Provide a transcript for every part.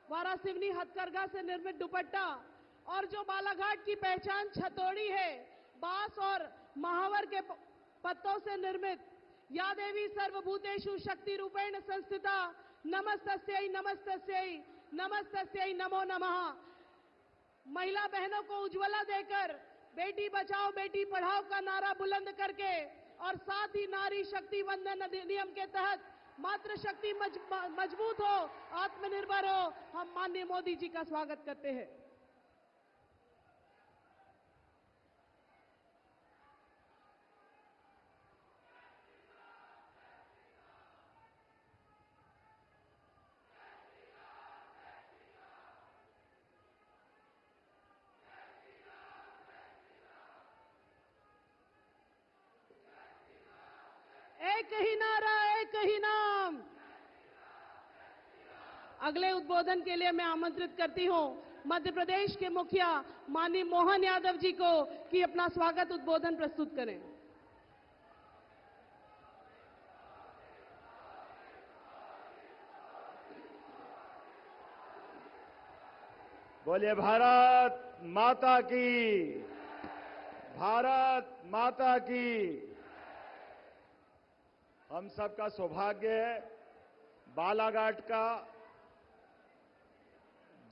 वारासिवनी हथकरघा से निर्मित दुपट्टा और जो बालाघाट की पहचान छतोड़ी है, बांस और महावर के पत्तों से निर्मित, या देवी सर्वभूतेषु शक्ति रूपेण संस्थिता नमस्तस्यै नमस्तस्यै नमस्तस्यै नमो नमः। महिला बहनों को उज्ज्वला देकर बेटी बचाओ बेटी पढ़ाओ का नारा बुलंद करके और साथ ही नारी शक्ति वंदन अधिनियम के तहत मातृ शक्ति मजबूत हो, आत्मनिर्भर हो, हम माननीय मोदी जी का स्वागत करते हैं। एक ही नारा, एक ही नाम। अगले उद्बोधन के लिए मैं आमंत्रित करती हूं मध्य प्रदेश के मुखिया माननीय मोहन यादव जी को कि अपना स्वागत उद्बोधन प्रस्तुत करें। बोलिए भारत माता की, भारत माता की। हम सबका सौभाग्य है बालाघाट का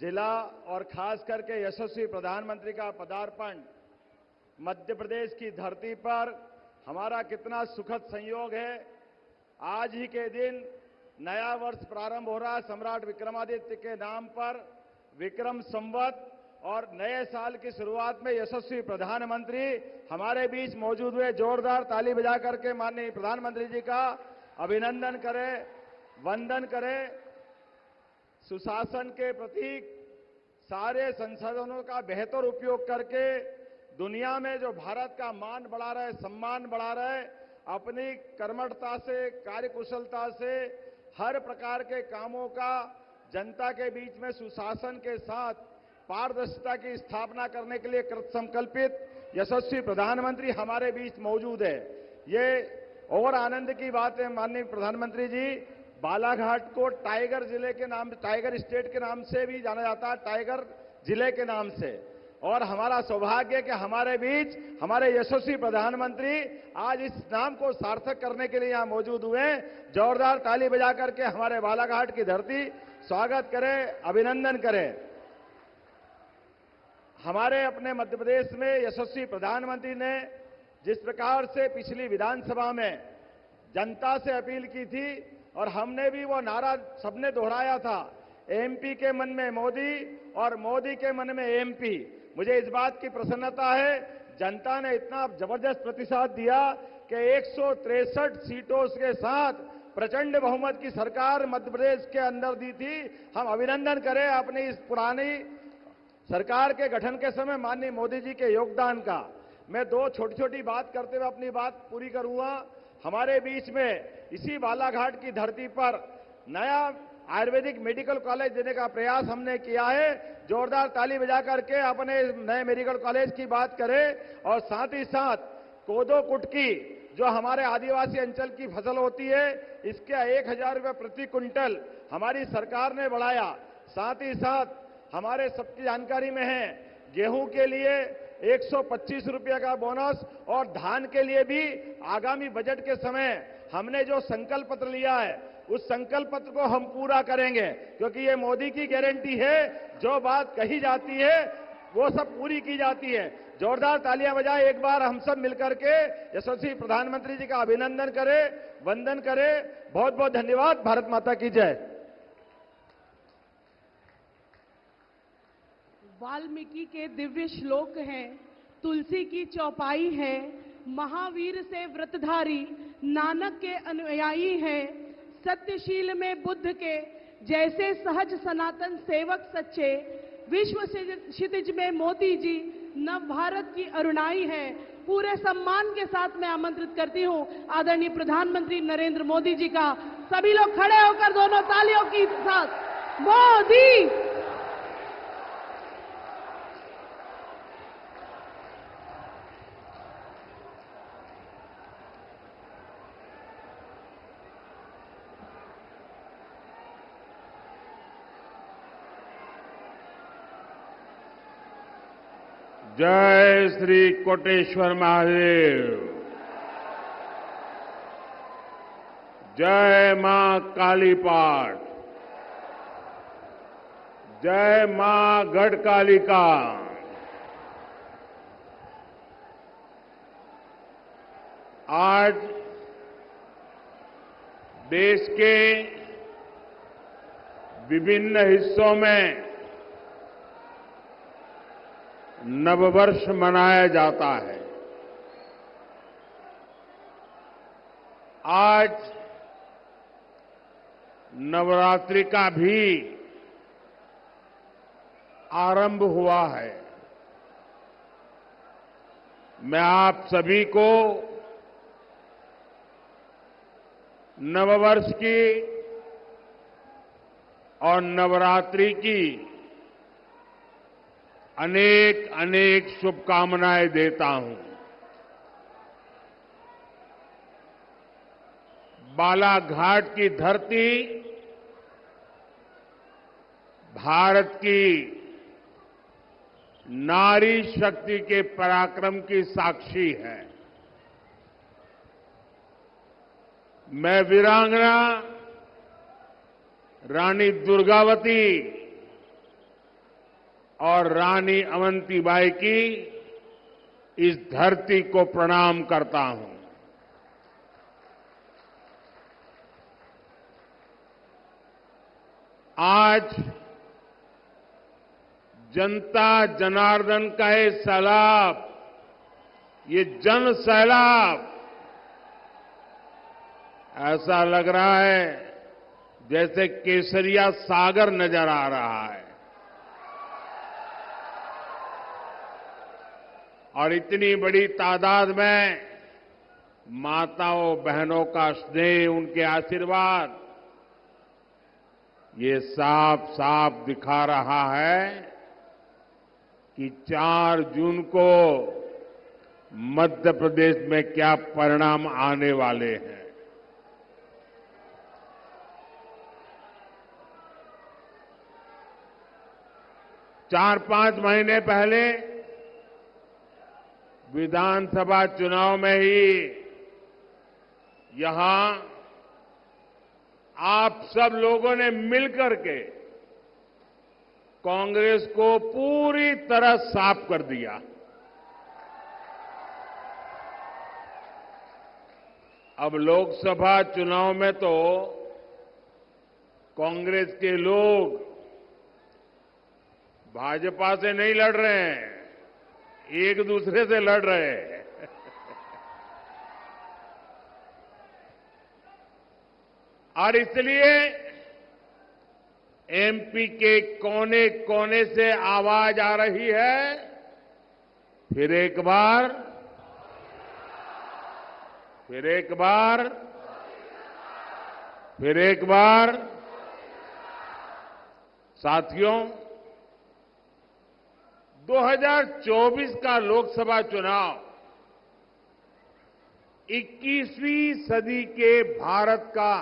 जिला और खास करके यशस्वी प्रधानमंत्री का पदार्पण मध्य प्रदेश की धरती पर हमारा कितना सुखद संयोग है। आज ही के दिन नया वर्ष प्रारंभ हो रहा है सम्राट विक्रमादित्य के नाम पर, विक्रम संवत, और नए साल की शुरुआत में यशस्वी प्रधानमंत्री हमारे बीच मौजूद हुए। जोरदार ताली बजा करके माननीय प्रधानमंत्री जी का अभिनंदन करें, वंदन करें। सुशासन के प्रतीक सारे संसाधनों का बेहतर उपयोग करके दुनिया में जो भारत का मान बढ़ा रहे, सम्मान बढ़ा रहे, अपनी कर्मठता से, कार्यकुशलता से हर प्रकार के कामों का जनता के बीच में सुशासन के साथ पारदर्शिता की स्थापना करने के लिए कृत संकल्पित यशस्वी प्रधानमंत्री हमारे बीच मौजूद है। ये और आनंद की बात है माननीय प्रधानमंत्री जी, बालाघाट को टाइगर जिले के नाम, टाइगर स्टेट के नाम से भी जाना जाता है, टाइगर जिले के नाम से। और हमारा सौभाग्य है कि हमारे बीच हमारे यशस्वी प्रधानमंत्री आज इस नाम को सार्थक करने के लिए यहां मौजूद हुए। जोरदार ताली बजा करके हमारे बालाघाट की धरती स्वागत करें, अभिनंदन करें। हमारे अपने मध्य प्रदेश में यशस्वी प्रधानमंत्री ने जिस प्रकार से पिछली विधानसभा में जनता से अपील की थी और हमने भी वो नारा सबने दोहराया था, एमपी के मन में मोदी और मोदी के मन में एमपी। मुझे इस बात की प्रसन्नता है, जनता ने इतना जबरदस्त प्रतिसाद दिया कि 163 सीटों के साथ प्रचंड बहुमत की सरकार मध्य प्रदेश के अंदर दी थी। हम अभिनंदन करें अपनी इस पुरानी सरकार के गठन के समय माननीय मोदी जी के योगदान का। मैं दो छोटी छोटी बात करते हुए अपनी बात पूरी करूंगा। हमारे बीच में इसी बालाघाट की धरती पर नया आयुर्वेदिक मेडिकल कॉलेज देने का प्रयास हमने किया है। जोरदार ताली बजा करके अपने नए मेडिकल कॉलेज की बात करें। और साथ ही साथ कोदो कुटकी जो हमारे आदिवासी अंचल की फसल होती है, इसके 1000 रुपये प्रति क्विंटल हमारी सरकार ने बढ़ाया। साथ ही साथ हमारे सबकी जानकारी में है, गेहूं के लिए 125 रुपये का बोनस, और धान के लिए भी आगामी बजट के समय हमने जो संकल्प पत्र लिया है उस संकल्प पत्र को हम पूरा करेंगे, क्योंकि ये मोदी की गारंटी है, जो बात कही जाती है वो सब पूरी की जाती है। जोरदार तालियां बजाएं, एक बार हम सब मिलकर के यशस्वी प्रधानमंत्री जी का अभिनंदन करें, वंदन करें। बहुत बहुत धन्यवाद। भारत माता की जय। वाल्मीकि के दिव्य श्लोक हैं, तुलसी की चौपाई है, महावीर से व्रतधारी नानक के अनुयायी हैं, सत्यशील में बुद्ध के जैसे सहज सनातन सेवक सच्चे, विश्व क्षितिज में मोदी जी नव भारत की अरुणाई है। पूरे सम्मान के साथ मैं आमंत्रित करती हूं आदरणीय प्रधानमंत्री नरेंद्र मोदी जी का। सभी लोग खड़े होकर दोनों तालियों के साथ मोदी। जय श्री कोटेश्वर महादेव। जय मां कालीपाट। जय मां गढ़कालिका। आज देश के विभिन्न हिस्सों में नववर्ष मनाया जाता है। आज नवरात्रि का भी आरंभ हुआ है। मैं आप सभी को नववर्ष की और नवरात्रि की अनेक अनेक शुभकामनाएं देता हूं। बालाघाट की धरती भारत की नारी शक्ति के पराक्रम की साक्षी है। मैं वीरांगना रानी दुर्गावती और रानी अवंतीबाई की इस धरती को प्रणाम करता हूं। आज जनता जनार्दन का ये सैलाब, ये जन सैलाब ऐसा लग रहा है जैसे केसरिया सागर नजर आ रहा है। और इतनी बड़ी तादाद में माताओं बहनों का स्नेह, उनके आशीर्वाद, ये साफ साफ दिखा रहा है कि 4 जून को मध्य प्रदेश में क्या परिणाम आने वाले हैं। चार 5 महीने पहले विधानसभा चुनाव में ही यहां आप सब लोगों ने मिलकर के कांग्रेस को पूरी तरह साफ कर दिया। अब लोकसभा चुनाव में तो कांग्रेस के लोग भाजपा से नहीं लड़ रहे हैं, एक दूसरे से लड़ रहे हैं। और इसलिए एमपी के कोने कोने से आवाज आ रही है, फिर एक बार, फिर एक बार, फिर एक बार। साथियों, 2024 का लोकसभा चुनाव 21वीं सदी के भारत का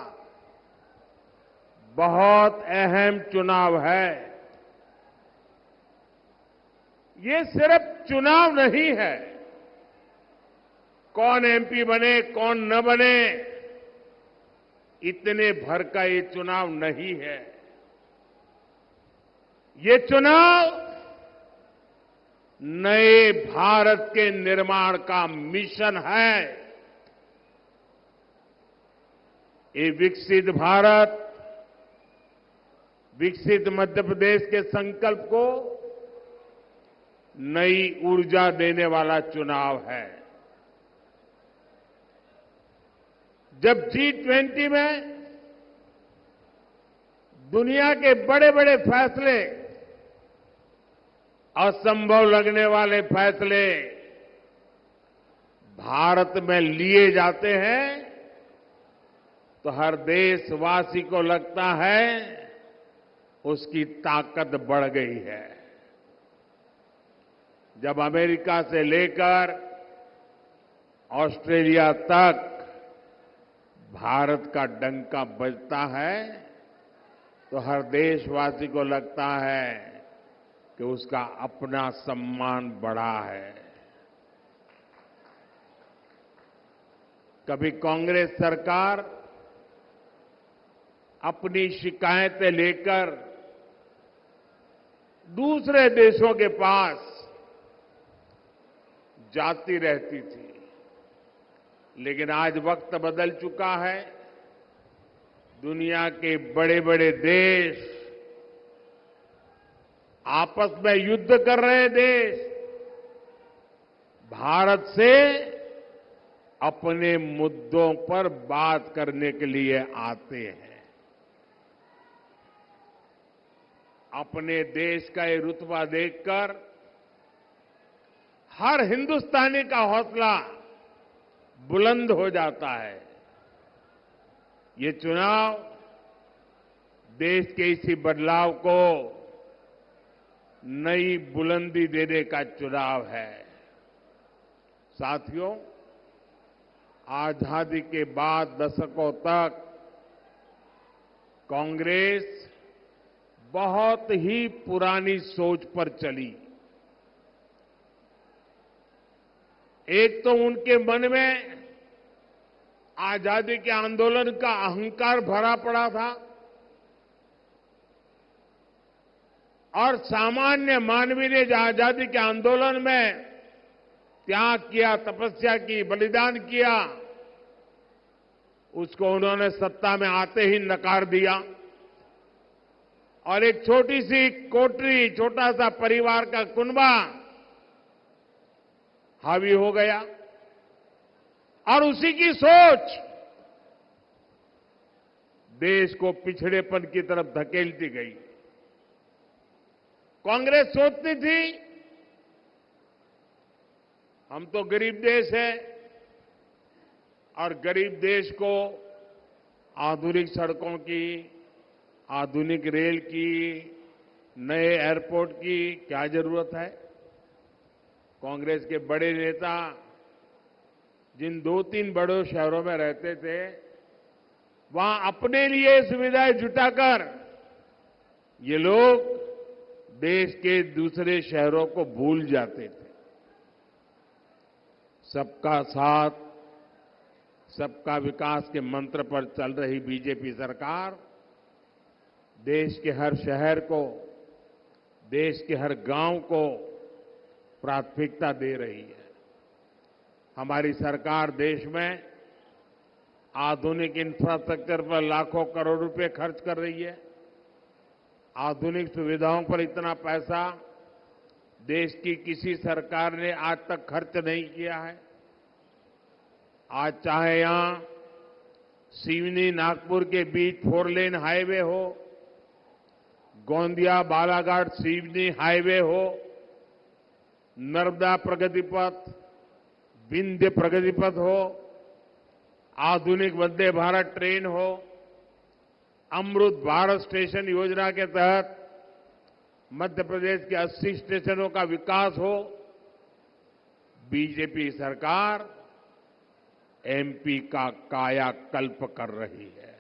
बहुत अहम चुनाव है। ये सिर्फ चुनाव नहीं है, कौन एमपी बने कौन न बने, इतने भर का ये चुनाव नहीं है। ये चुनाव नए भारत के निर्माण का मिशन है। ये विकसित भारत, विकसित मध्य प्रदेश के संकल्प को नई ऊर्जा देने वाला चुनाव है। जब G20 में दुनिया के बड़े बड़े फैसले, असंभव लगने वाले फैसले भारत में लिए जाते हैं, तो हर देशवासी को लगता है उसकी ताकत बढ़ गई है। जब अमेरिका से लेकर ऑस्ट्रेलिया तक भारत का डंका बजता है, तो हर देशवासी को लगता है कि उसका अपना सम्मान बढ़ा है। कभी कांग्रेस सरकार अपनी शिकायतें लेकर दूसरे देशों के पास जाती रहती थी, लेकिन आज वक्त बदल चुका है। दुनिया के बड़े बड़े देश, आपस में युद्ध कर रहे देश, भारत से अपने मुद्दों पर बात करने के लिए आते हैं। अपने देश का ये रुतबा देखकर हर हिंदुस्तानी का हौसला बुलंद हो जाता है। ये चुनाव देश के इसी बदलाव को नई बुलंदी देने का चुनाव है। साथियों, आजादी के बाद दशकों तक कांग्रेस बहुत ही पुरानी सोच पर चली। एक तो उनके मन में आजादी के आंदोलन का अहंकार भरा पड़ा था और सामान्य मानवीय ने जो आजादी के आंदोलन में त्याग किया, तपस्या की, बलिदान किया, उसको उन्होंने सत्ता में आते ही नकार दिया और एक छोटी सी कोठरी, छोटा सा परिवार का कुनबा हावी हो गया और उसी की सोच देश को पिछड़ेपन की तरफ धकेलती गई। कांग्रेस सोचती थी हम तो गरीब देश है और गरीब देश को आधुनिक सड़कों की, आधुनिक रेल की, नए एयरपोर्ट की क्या जरूरत है। कांग्रेस के बड़े नेता जिन 2-3 बड़े शहरों में रहते थे, वहां अपने लिए सुविधाएं जुटाकर ये लोग देश के दूसरे शहरों को भूल जाते थे। सबका साथ, सबका विकास के मंत्र पर चल रही बीजेपी सरकार देश के हर शहर को, देश के हर गांव को प्राथमिकता दे रही है। हमारी सरकार देश में आधुनिक इंफ्रास्ट्रक्चर पर लाखों करोड़ रुपए खर्च कर रही है। आधुनिक सुविधाओं पर इतना पैसा देश की किसी सरकार ने आज तक खर्च नहीं किया है। आज चाहे यहां सिवनी नागपुर के बीच 4 लेन हाईवे हो, गोंदिया बालाघाट सिवनी हाईवे हो, नर्मदा प्रगति पथ, विंध्य प्रगति पथ हो, आधुनिक वंदे भारत ट्रेन हो, अमृत भारत स्टेशन योजना के तहत मध्य प्रदेश के 80 स्टेशनों का विकास हो, बीजेपी सरकार एमपी का कायाकल्प कर रही है।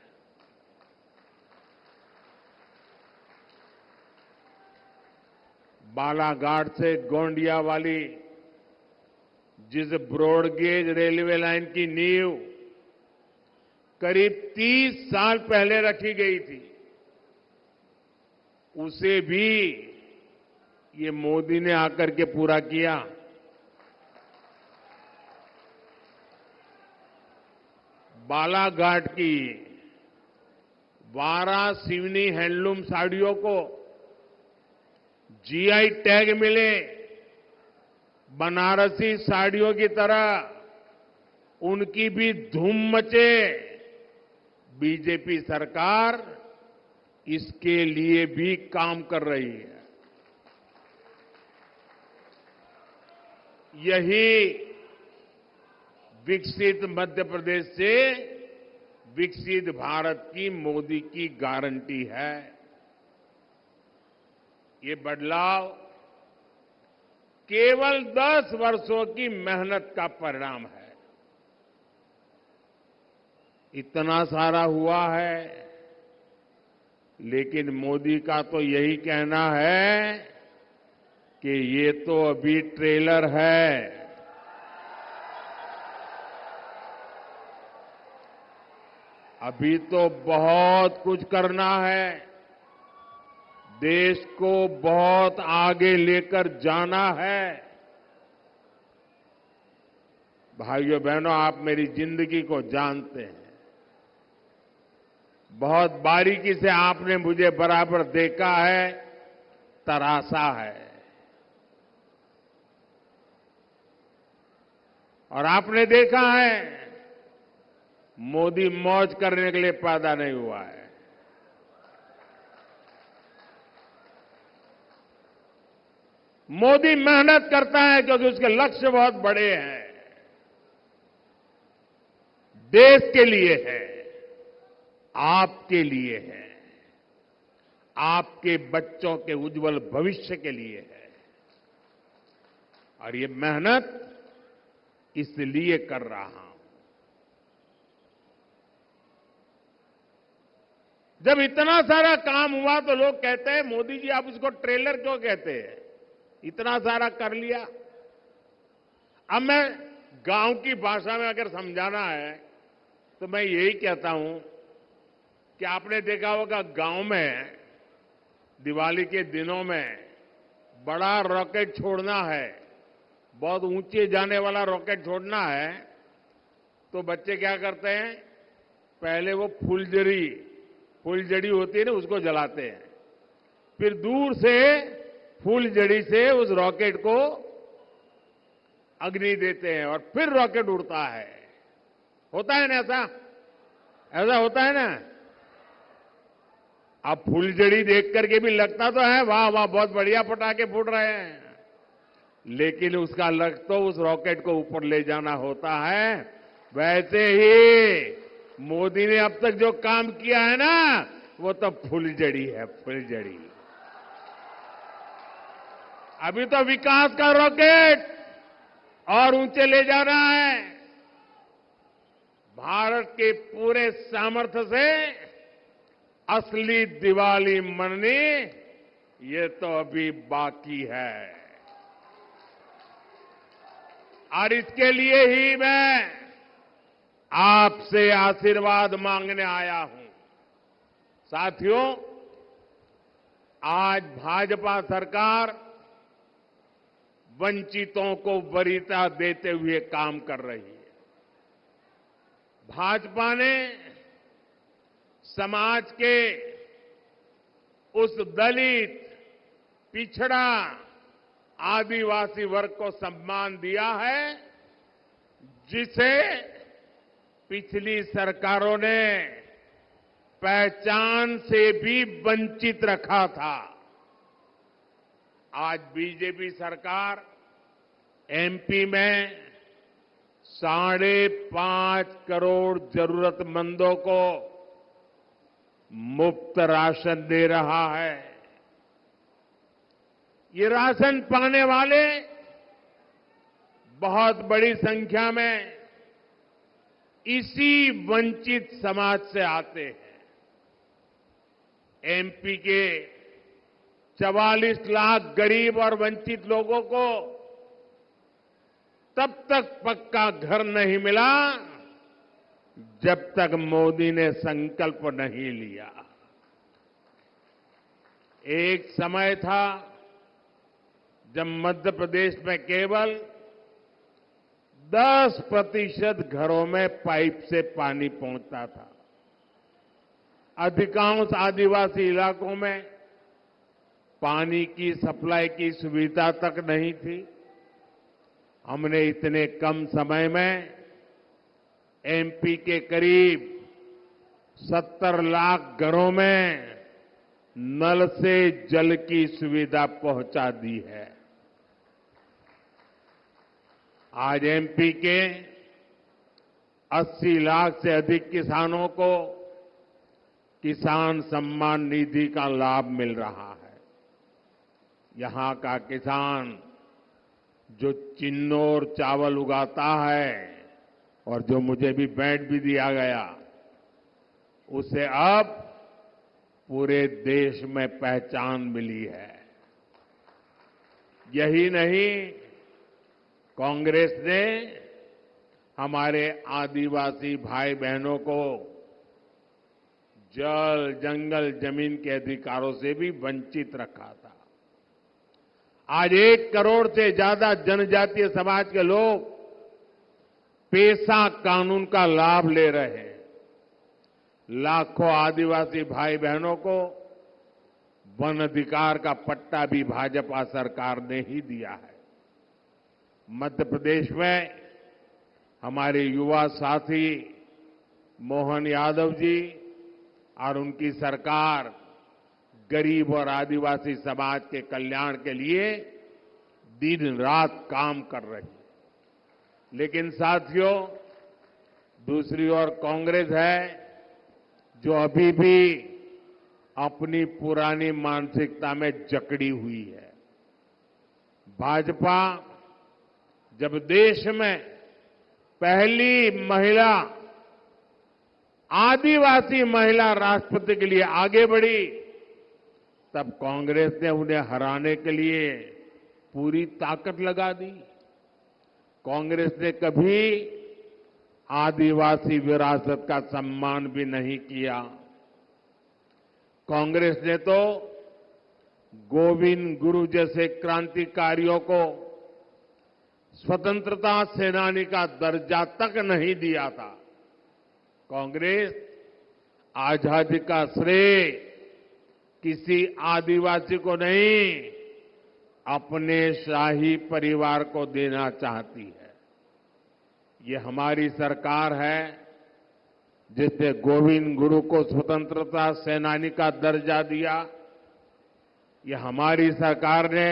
बालाघाट से गोंडिया वाली जिस ब्रॉडगेज रेलवे लाइन की नींव करीब 30 साल पहले रखी गई थी, उसे भी ये मोदी ने आकर के पूरा किया। बालाघाट की 12 सिवनी हैंडलूम साड़ियों को जीआई टैग मिले, बनारसी साड़ियों की तरह उनकी भी धूम मचे। बीजेपी सरकार इसके लिए भी काम कर रही है। यही विकसित मध्य प्रदेश से विकसित भारत की मोदी की गारंटी है। ये बदलाव केवल 10 वर्षों की मेहनत का परिणाम है। इतना सारा हुआ है, लेकिन मोदी का तो यही कहना है कि ये तो अभी ट्रेलर है। अभी तो बहुत कुछ करना है। देश को बहुत आगे लेकर जाना है। भाइयों बहनों, आप मेरी जिंदगी को जानते हैं। बहुत बारीकी से आपने मुझे बराबर देखा है, तरासा है। और आपने देखा है, मोदी मौज करने के लिए पैदा नहीं हुआ है। मोदी मेहनत करता है क्योंकि उसके लक्ष्य बहुत बड़े हैं। देश के लिए है, आपके लिए है, आपके बच्चों के उज्जवल भविष्य के लिए है। और ये मेहनत इसलिए कर रहा हूं। जब इतना सारा काम हुआ तो लोग कहते हैं, मोदी जी आप उसको ट्रेलर क्यों कहते हैं? इतना सारा कर लिया। अब मैं गांव की भाषा में अगर समझाना है तो मैं यही कहता हूं कि आपने देखा होगा गांव में दिवाली के दिनों में बड़ा रॉकेट छोड़ना है, बहुत ऊंचे जाने वाला रॉकेट छोड़ना है, तो बच्चे क्या करते हैं? पहले वो फुलझड़ी होती है ना, उसको जलाते हैं। फिर दूर से फुलझड़ी से उस रॉकेट को अग्नि देते हैं और फिर रॉकेट उड़ता है। होता है ना ऐसा होता है ना। अब फुलझड़ी देख करके भी लगता तो है वाह वाह बहुत बढ़िया पटाखे फूट रहे हैं, लेकिन उसका लक्ष्य तो उस रॉकेट को ऊपर ले जाना होता है। वैसे ही मोदी ने अब तक जो काम किया है ना, वो तो फुलझड़ी है, फुलझड़ी। अभी तो विकास का रॉकेट और ऊंचे ले जाना है। भारत के पूरे सामर्थ्य से असली दिवाली मननी, ये तो अभी बाकी है। और इसके लिए ही मैं आपसे आशीर्वाद मांगने आया हूं। साथियों, आज भाजपा सरकार वंचितों को वरीयता देते हुए काम कर रही है। भाजपा ने समाज के उस दलित, पिछड़ा, आदिवासी वर्ग को सम्मान दिया है जिसे पिछली सरकारों ने पहचान से भी वंचित रखा था। आज बीजेपी सरकार एमपी में 5.5 करोड़ जरूरतमंदों को मुफ्त राशन दे रहा है। ये राशन पाने वाले बहुत बड़ी संख्या में इसी वंचित समाज से आते हैं। एमपी के 44 लाख गरीब और वंचित लोगों को तब तक पक्का घर नहीं मिला जब तक मोदी ने संकल्प नहीं लिया। एक समय था जब मध्य प्रदेश में केवल 10% घरों में पाइप से पानी पहुंचता था। अधिकांश आदिवासी इलाकों में पानी की सप्लाई की सुविधा तक नहीं थी। हमने इतने कम समय में एमपी के करीब 70 लाख घरों में नल से जल की सुविधा पहुंचा दी है। आज एमपी के 80 लाख से अधिक किसानों को किसान सम्मान निधि का लाभ मिल रहा है। यहां का किसान जो चिन्नौर चावल उगाता है और जो मुझे भी बैट भी दिया गया, उसे अब पूरे देश में पहचान मिली है। यही नहीं, कांग्रेस ने हमारे आदिवासी भाई बहनों को जल, जंगल, जमीन के अधिकारों से भी वंचित रखा था। आज 1 करोड़ से ज्यादा जनजातीय समाज के लोग पेसा कानून का लाभ ले रहे हैं। लाखों आदिवासी भाई बहनों को वन अधिकार का पट्टा भी भाजपा सरकार ने ही दिया है। मध्य प्रदेश में हमारे युवा साथी मोहन यादव जी और उनकी सरकार गरीब और आदिवासी समाज के कल्याण के लिए दिन रात काम कर रही है। लेकिन साथियों, दूसरी ओर कांग्रेस है जो अभी भी अपनी पुरानी मानसिकता में जकड़ी हुई है। भाजपा जब देश में पहली महिला, आदिवासी महिला राष्ट्रपति के लिए आगे बढ़ी, तब कांग्रेस ने उन्हें हराने के लिए पूरी ताकत लगा दी। कांग्रेस ने कभी आदिवासी विरासत का सम्मान भी नहीं किया। कांग्रेस ने तो गोविंद गुरु जैसे क्रांतिकारियों को स्वतंत्रता सेनानी का दर्जा तक नहीं दिया था। कांग्रेस आजादी का श्रेय किसी आदिवासी को नहीं, अपने शाही परिवार को देना चाहती है। ये हमारी सरकार है जिसने गोविंद गुरु को स्वतंत्रता सेनानी का दर्जा दिया। ये हमारी सरकार ने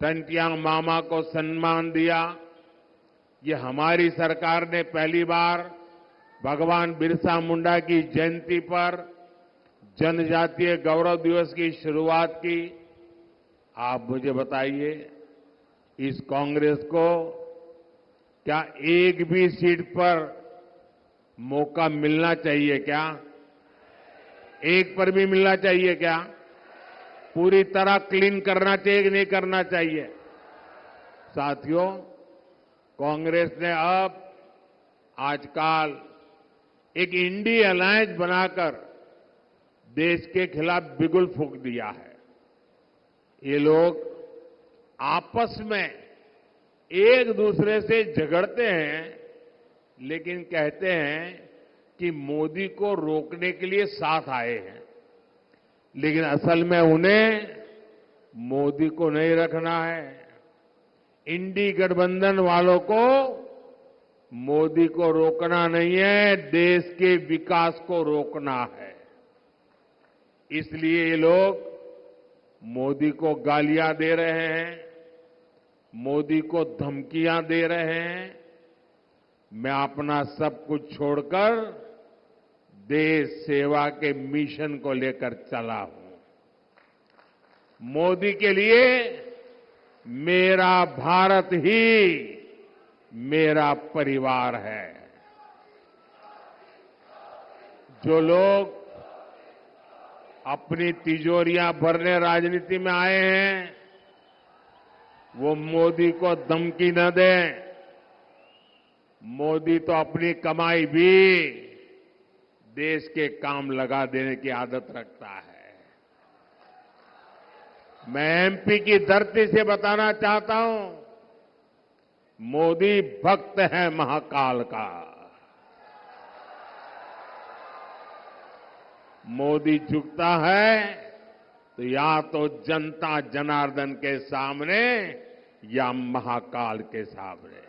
तंटियांग मामा को सम्मान दिया। ये हमारी सरकार ने पहली बार भगवान बिरसा मुंडा की जयंती पर जनजातीय गौरव दिवस की शुरुआत की। आप मुझे बताइए, इस कांग्रेस को क्या एक भी सीट पर मौका मिलना चाहिए क्या? एक पर भी मिलना चाहिए क्या? पूरी तरह क्लीन करना चाहिए कि नहीं करना चाहिए? साथियों, कांग्रेस ने अब आजकल एक इंडी अलायंस बनाकर देश के खिलाफ बिगुल फूंक दिया है। ये लोग आपस में एक दूसरे से झगड़ते हैं, लेकिन कहते हैं कि मोदी को रोकने के लिए साथ आए हैं, लेकिन असल में उन्हें मोदी को नहीं रखना है। इंडी गठबंधन वालों को मोदी को रोकना नहीं है, देश के विकास को रोकना है। इसलिए ये लोग मोदी को गालियां दे रहे हैं, मोदी को धमकियां दे रहे हैं। मैं अपना सब कुछ छोड़कर देश सेवा के मिशन को लेकर चला हूं। मोदी के लिए मेरा भारत ही मेरा परिवार है। जो लोग अपनी तिजोरियां भरने राजनीति में आए हैं, वो मोदी को धमकी न दें। मोदी तो अपनी कमाई भी देश के काम लगा देने की आदत रखता है। मैं एमपी की धरती से बताना चाहता हूं, मोदी भक्त है महाकाल का। मोदी झुकता है तो या तो जनता जनार्दन के सामने या महाकाल के सामने।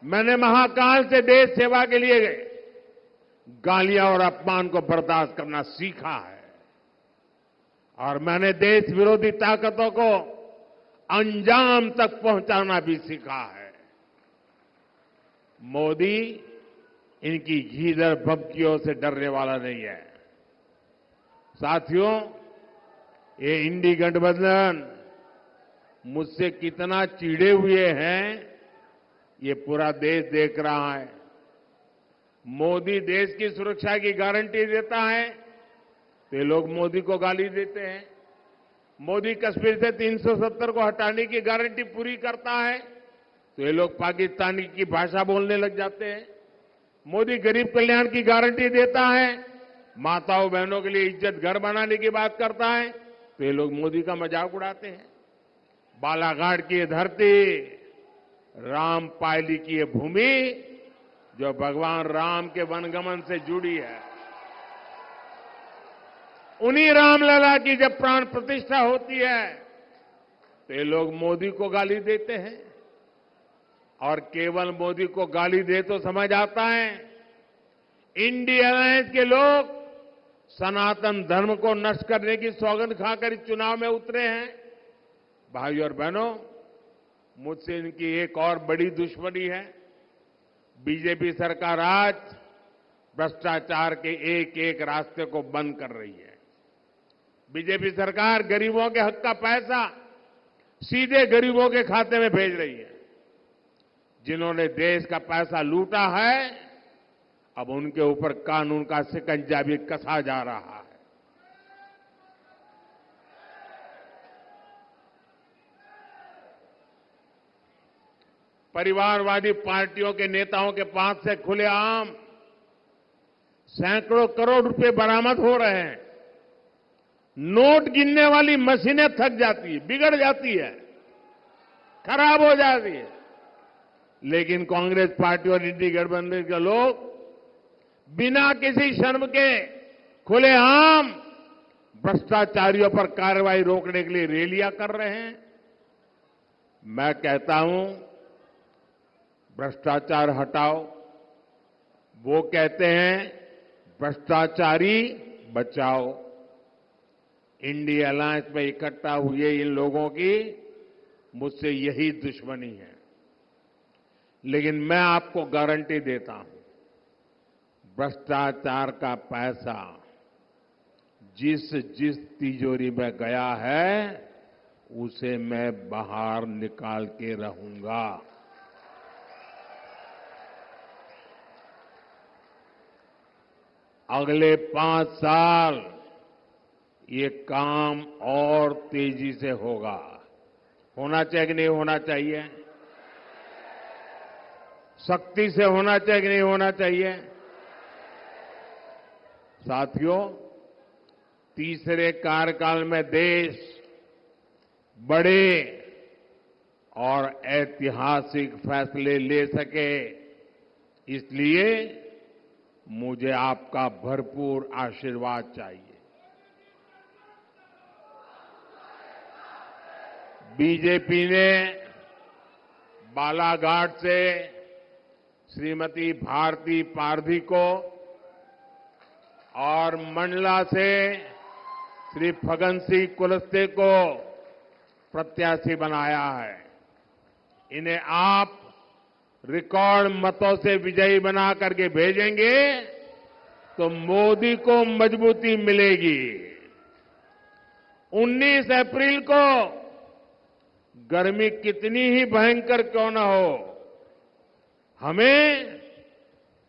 मैंने महाकाल से देश सेवा के लिए गालियां और अपमान को बर्दाश्त करना सीखा है, और मैंने देश विरोधी ताकतों को अंजाम तक पहुंचाना भी सीखा है। मोदी इनकी घीधर भभकियों से डरने वाला नहीं है। साथियों, ये इंडी गठबंधन मुझसे कितना चिढ़े हुए हैं, ये पूरा देश देख रहा है। मोदी देश की सुरक्षा की गारंटी देता है तो ये लोग मोदी को गाली देते हैं। मोदी कश्मीर से 370 को हटाने की गारंटी पूरी करता है तो ये लोग पाकिस्तानी की भाषा बोलने लग जाते हैं। मोदी गरीब कल्याण की गारंटी देता है, माताओं बहनों के लिए इज्जत घर बनाने की बात करता है तो ये लोग मोदी का मजाक उड़ाते हैं। बालाघाट की ये धरती, रामपायली की ये भूमि जो भगवान राम के वनगमन से जुड़ी है, उन्हीं रामलला की जब प्राण प्रतिष्ठा होती है तो ये लोग मोदी को गाली देते हैं। और केवल मोदी को गाली दे तो समझ आता है, इंडिया अलायंस के लोग सनातन धर्म को नष्ट करने की सौगंध खाकर इस चुनाव में उतरे हैं। भाइयों और बहनों, मुझसे इनकी एक और बड़ी दुश्मनी है। बीजेपी सरकार आज भ्रष्टाचार के एक एक रास्ते को बंद कर रही है। बीजेपी सरकार गरीबों के हक का पैसा सीधे गरीबों के खाते में भेज रही है। जिन्होंने देश का पैसा लूटा है, अब उनके ऊपर कानून का शिकंजा भी कसा जा रहा है। परिवारवादी पार्टियों के नेताओं के पास से खुलेआम सैकड़ों करोड़ रुपए बरामद हो रहे हैं। नोट गिनने वाली मशीनें थक जाती है, बिगड़ जाती है, खराब हो जाती है, लेकिन कांग्रेस पार्टी और इंडी गठबंधन के लोग बिना किसी शर्म के खुलेआम भ्रष्टाचारियों पर कार्रवाई रोकने के लिए रैलियां कर रहे हैं। मैं कहता हूं, भ्रष्टाचार हटाओ। वो कहते हैं भ्रष्टाचारी बचाओ। इंडिया अलायंस में इकट्ठा हुए इन लोगों की मुझसे यही दुश्मनी है। लेकिन मैं आपको गारंटी देता हूं, भ्रष्टाचार का पैसा जिस जिस तिजोरी में गया है उसे मैं बाहर निकाल के रहूंगा। अगले 5 साल ये काम और तेजी से होगा। होना चाहिए कि नहीं होना चाहिए? सख्ती से होना चाहिए कि नहीं होना चाहिए? साथियों, तीसरे कार्यकाल में देश बड़े और ऐतिहासिक फैसले ले सके, इसलिए मुझे आपका भरपूर आशीर्वाद चाहिए। बीजेपी ने बालाघाट से श्रीमती भारती पारधी को और मंडला से श्री फगन सिंह कुलस्ते को प्रत्याशी बनाया है। इन्हें आप रिकॉर्ड मतों से विजयी बना करके भेजेंगे तो मोदी को मजबूती मिलेगी। 19 अप्रैल को गर्मी कितनी ही भयंकर क्यों न हो, हमें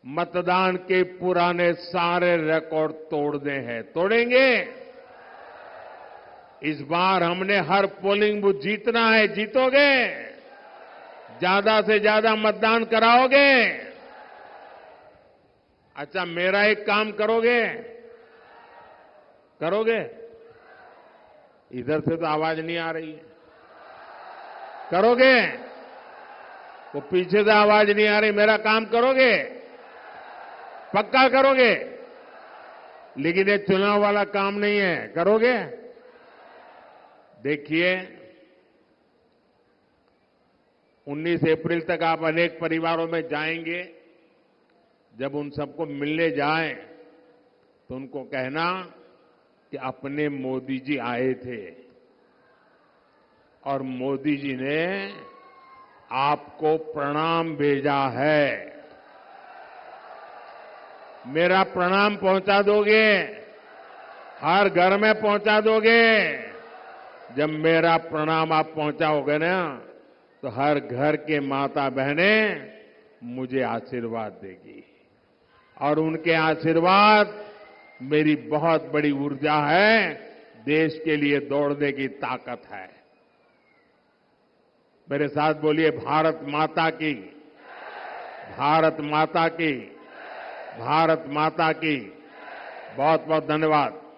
मतदान के पुराने सारे रिकॉर्ड तोड़ने हैं। तोड़ेंगे। इस बार हमने हर पोलिंग बूथ जीतना है। जीतोगे? ज्यादा से ज्यादा मतदान कराओगे? अच्छा, मेरा एक काम करोगे? करोगे? इधर से तो आवाज नहीं आ रही है। करोगे? वो पीछे से आवाज नहीं आ रही। मेरा काम करोगे? पक्का करोगे? लेकिन ये चुनाव वाला काम नहीं है। करोगे? देखिए, 19 अप्रैल तक आप अनेक परिवारों में जाएंगे। जब उन सबको मिलने जाएं तो उनको कहना कि अपने मोदी जी आए थे और मोदी जी ने आपको प्रणाम भेजा है। मेरा प्रणाम पहुंचा दोगे? हर घर में पहुंचा दोगे? जब मेरा प्रणाम आप पहुंचाओगे ना, तो हर घर के माता बहनें मुझे आशीर्वाद देगी और उनके आशीर्वाद मेरी बहुत बड़ी ऊर्जा है देश के लिए दौड़ने की ताकत है। मेरे साथ बोलिए, भारत माता की, भारत माता की, भारत माता की। बहुत बहुत धन्यवाद।